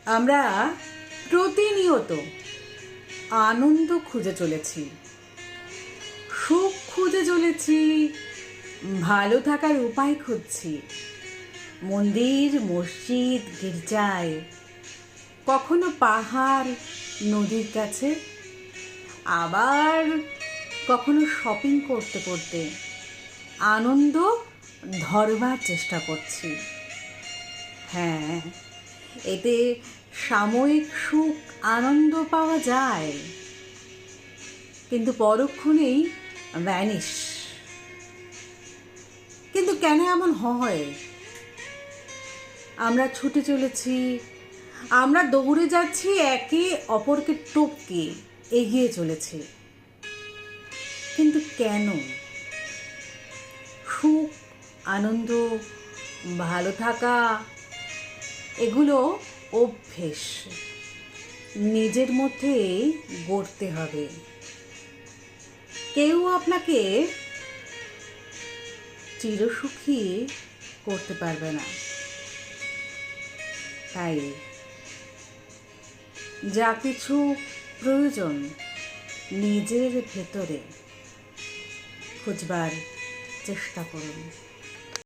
আমরা প্রতিনিয়ত আনন্দ খুঁজে চলেছি, সুখ খুঁজে চলেছি, ভালো থাকার উপায় খুঁজছি। মন্দির, মসজিদ, গির্জায়, কখনো পাহাড়, নদীর কাছে, আবার কখনো শপিং করতে করতে আনন্দ ধরবার চেষ্টা করছি। হ্যাঁ, এতে সাময়িক সুখ আনন্দ পাওয়া যায়, কিন্তু পরক্ষণেই ভ্যানিশ। কিন্তু কেন এমন হয়? আমরা ছুটে চলেছি, আমরা দৌড়ে যাচ্ছি, একে অপরকে টপকে এগিয়ে চলেছি, কিন্তু কেন? সুখ, আনন্দ, ভালো থাকা এগুলো অভ্যেস, নিজের মধ্যে গড়তে হবে। কেউ আপনাকে চিরসুখী করতে পারবে না। তাই যা কিছু প্রয়োজন নিজের ভেতরে খুঁজবার চেষ্টা করুন।